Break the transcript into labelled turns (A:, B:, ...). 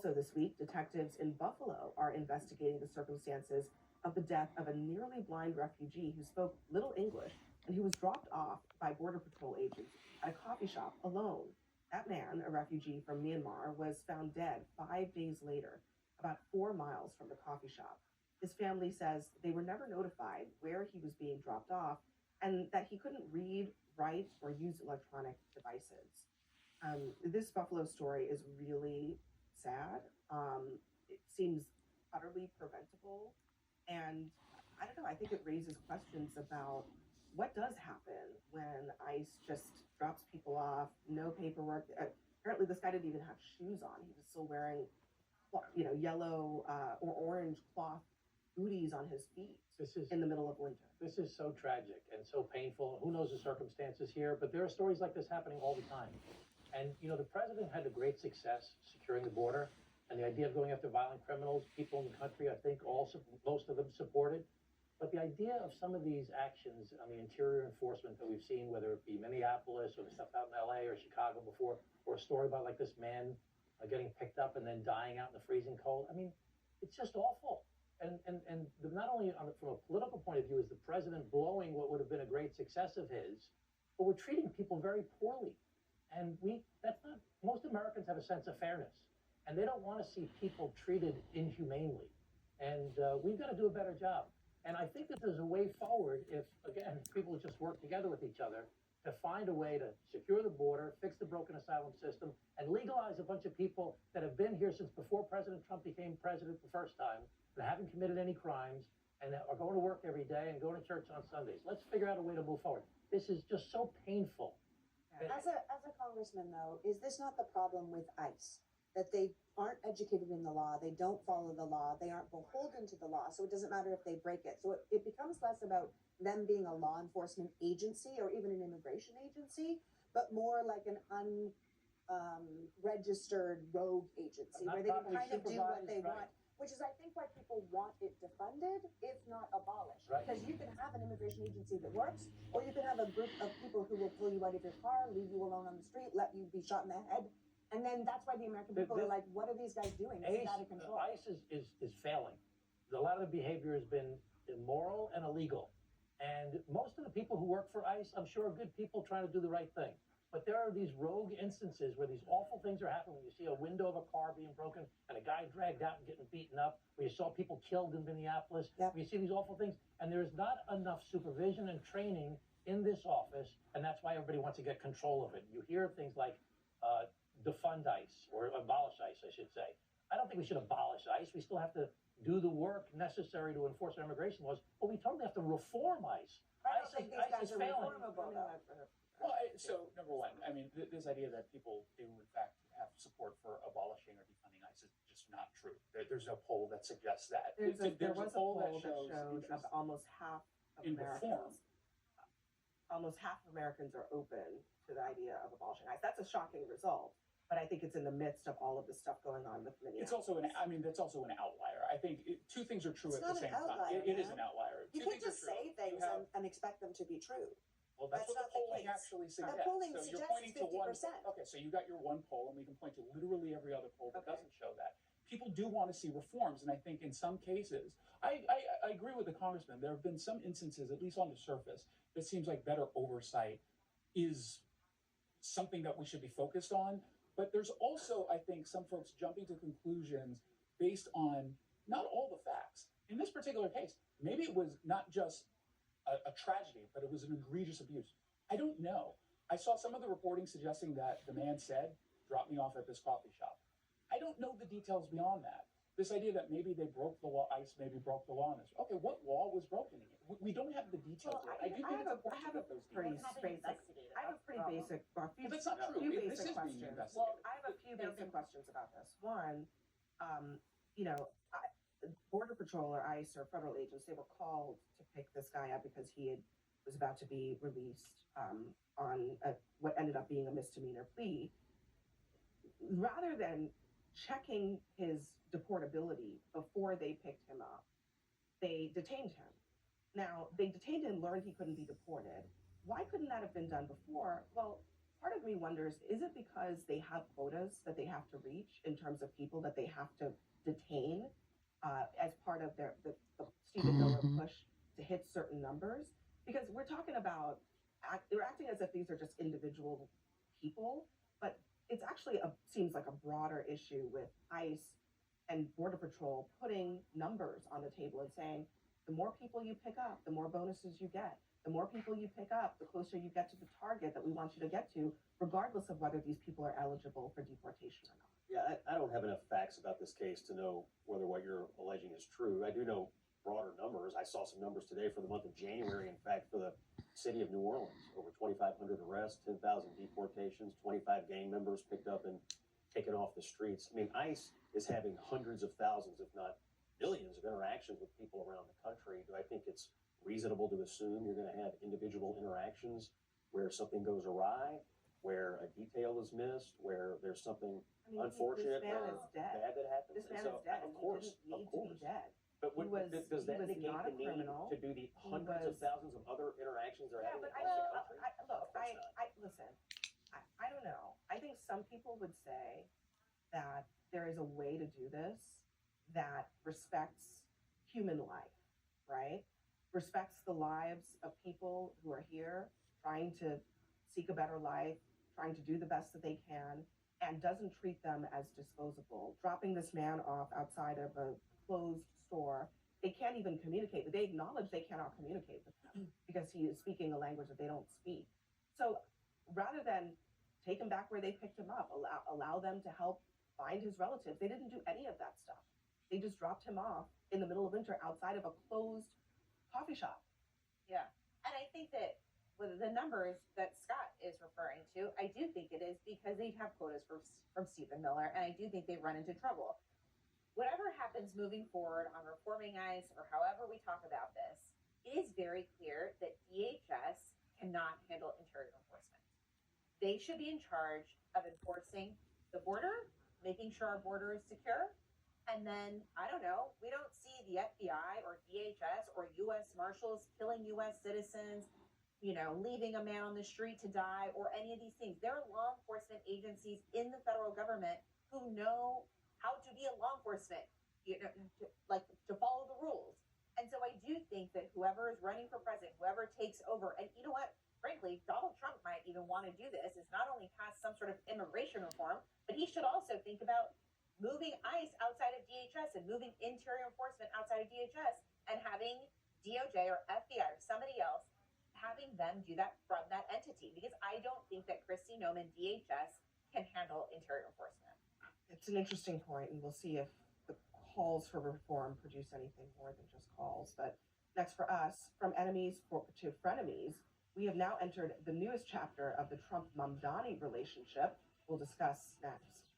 A: Also, this week, detectives in Buffalo are investigating the circumstances of the death of a nearly blind refugee who spoke little English and who was dropped off by Border Patrol agents at a coffee shop alone. That man, a refugee from Myanmar, was found dead 5 days later, about 4 miles from the coffee shop. His family says they were never notified where he was being dropped off and that he couldn't read, write, or use electronic devices. This Buffalo story is really sad. It seems utterly preventable. And I don't know, I think it raises questions about what does happen when ICE just drops people off, no paperwork. Apparently, this guy didn't even have shoes on. He was still wearing, yellow or orange cloth booties on his feet
B: This is
A: in the middle of winter.
B: this is so tragic and so painful. Who knows the circumstances here? But there are stories like this happening all the time. And the president had a great success securing the border, and the idea of going after violent criminals, people in the country, I think, most of them supported. But the idea of some of these actions on the interior enforcement that we've seen, whether it be Minneapolis or the stuff out in LA or Chicago before, or a story about like this man getting picked up and then dying out in the freezing cold. I mean, it's just awful. Not only from a political point of view is the president blowing what would have been a great success of his, but we're treating people very poorly. And that's not, most Americans have a sense of fairness, and they don't want to see people treated inhumanely. And we've got to do a better job. And I think that there's a way forward if, again, people just work together with each other to find a way to secure the border, fix the broken asylum system, and legalize a bunch of people that have been here since before President Trump became president the first time, that haven't committed any crimes, and that are going to work every day and going to church on Sundays. Let's figure out a way to move forward. This is just so painful.
C: As a congressman, though, is this not the problem with ICE? That they aren't educated in the law, they don't follow the law, they aren't beholden to the law, so it doesn't matter if they break it. So it becomes less about them being a law enforcement agency or even an immigration agency, but more like an unregistered rogue agency where they can kind of do what they want. Which is, I think, why people want it defunded, if not abolished.
B: Right.
C: Because you can have an immigration agency that works, or you can have a group of people who will pull you out of your car, leave you alone on the street, let you be shot in the head. And then that's why the American people are like, what are these guys doing? This is out of control.
B: ICE is failing. A lot of the behavior has been immoral and illegal. And most of the people who work for ICE, I'm sure, are good people trying to do the right thing. But there are these rogue instances where these awful things are happening. When you see a window of a car being broken and a guy dragged out and getting beaten up, where you saw people killed in Minneapolis,
C: Yep.
B: where you see these awful things, and there's not enough supervision and training in this office, and that's why everybody wants to get control of it. You hear things like defund ICE, or abolish ICE, I should say. I don't think we should abolish ICE. We still have to do the work necessary to enforce our immigration laws, but we totally have to reform ICE.
C: I don't think these guys are reformable, though.
D: Well, so number one, I mean, this idea that people do in fact have support for abolishing or defunding ICE is just not true. There's no poll that suggests that.
A: There was a poll that
D: shows
A: showed
D: interest
A: almost half of
D: in reform.
A: Americans. Almost half of Americans are open to the idea of abolishing ICE. That's a shocking result, but I think it's in the midst of all of the stuff going on with Minneapolis.
D: It's also that's also an outlier. I think two things are true
C: It's
D: at the
C: not an
D: same time.
C: outlier,
D: It is
C: man.
D: an outlier.
C: You
D: Two
C: can't
D: things are
C: just
D: true.
C: say
D: You
C: things
D: have-
C: and expect them to be true.
D: Well, that's what
C: not
D: the polling
C: case.
D: actually
C: The
D: suggests.
C: polling
D: So you're
C: suggests
D: pointing to one.
C: 50%.
D: Okay, so you got your one poll, and we can point to literally every other poll that
C: Okay.
D: doesn't show that. People do want to see reforms, and I think in some cases, I agree with the congressman. There have been some instances, at least on the surface, that seems like better oversight is something that we should be focused on. But there's also, I think, some folks jumping to conclusions based on not all the facts. In this particular case, maybe it was not just a tragedy, but it was an egregious abuse. I don't know. I saw some of the reporting suggesting that the man said, "Drop me off at this coffee shop." I don't know the details beyond that. This idea that maybe they broke the law, ICE maybe broke the law on this. Okay, what law was broken here? We don't have the details yet. I do think it's important to get those
A: pretty
D: details.
A: basic. I have a pretty basic.
D: Well, that's not true.
A: Few
D: This
A: basic
D: is being
A: questions.
D: investigated.
A: Well, I have a few basic questions about this. One, Border Patrol or ICE or federal agents, they were called to pick this guy up because was about to be released on what ended up being a misdemeanor plea. Rather than checking his deportability before they picked him up, they detained him. Now, they detained him, learned he couldn't be deported. Why couldn't that have been done before? Well, part of me wonders, is it because they have quotas that they have to reach in terms of people that they have to detain as part of the Stephen Miller push to hit certain numbers? Because we're talking about, they're acting as if these are just individual people, but it's actually seems like a broader issue with ICE and Border Patrol putting numbers on the table and saying, the more people you pick up, the more bonuses you get. The more people you pick up, the closer you get to the target that we want you to get to, regardless of whether these people are eligible for deportation or not.
E: Yeah, I don't have enough facts about this case to know whether what you're alleging is true. I do know broader numbers. I saw some numbers today for the month of January, in fact, for the city of New Orleans. Over 2,500 arrests, 10,000 deportations, 25 gang members picked up and taken off the streets. I mean, ICE is having hundreds of thousands, if not millions, of interactions with people around the country. Do I think it's reasonable to assume you're going to have individual interactions where something goes awry, where a detail is missed, where there's something unfortunate
A: This man
E: or
A: is dead.
E: bad that happens?
A: This man
E: And so,
A: is dead.
E: Of course,
A: He didn't need
E: of course.
A: to be dead.
E: But
A: He was-
E: does that
A: he was
E: negate
A: not
E: the
A: a
E: need
A: criminal.
E: to do the
A: He
E: hundreds of
A: was-
E: thousands of other interactions they're
A: Yeah,
E: having
A: but
E: across the country?
A: look,
E: Of course not.
A: listen. I don't know. I think some people would say that there is a way to do this that respects human life, right? Respects the lives of people who are here trying to seek a better life, trying to do the best that they can, and doesn't treat them as disposable. Dropping this man off outside of a closed store, they can't even communicate, but they acknowledge they cannot communicate with him because he is speaking a language that they don't speak. So rather than take him back where they picked him up, allow them to help find his relatives, they didn't do any of that stuff. They just dropped him off in the middle of winter outside of a closed coffee shop.
F: Yeah. And I think that with the numbers that Scott is referring to, I do think it is because they have quotas from Stephen Miller, and I do think they run into trouble. Whatever happens moving forward on reforming ICE or however we talk about this, it is very clear that DHS cannot handle interior enforcement. They should be in charge of enforcing the border, making sure our border is secure. And then, I don't know, we don't see the FBI or DHS or U.S. Marshals killing U.S. citizens, leaving a man on the street to die or any of these things. There are law enforcement agencies in the federal government who know how to be a law enforcement, to follow the rules. And so I do think that whoever is running for president, whoever takes over, and you know what? Frankly, Donald Trump might even want to do this, is not only pass some sort of immigration reform, but he should also think about moving ICE outside of DHS and moving interior enforcement outside of DHS and having DOJ or FBI or somebody else having them do that from that entity. Because I don't think that Kristi Noem and DHS can handle interior enforcement.
A: It's an interesting point, and we'll see if the calls for reform produce anything more than just calls. But next for us, from enemies to frenemies, we have now entered the newest chapter of the Trump-Mamdani relationship. We'll discuss next.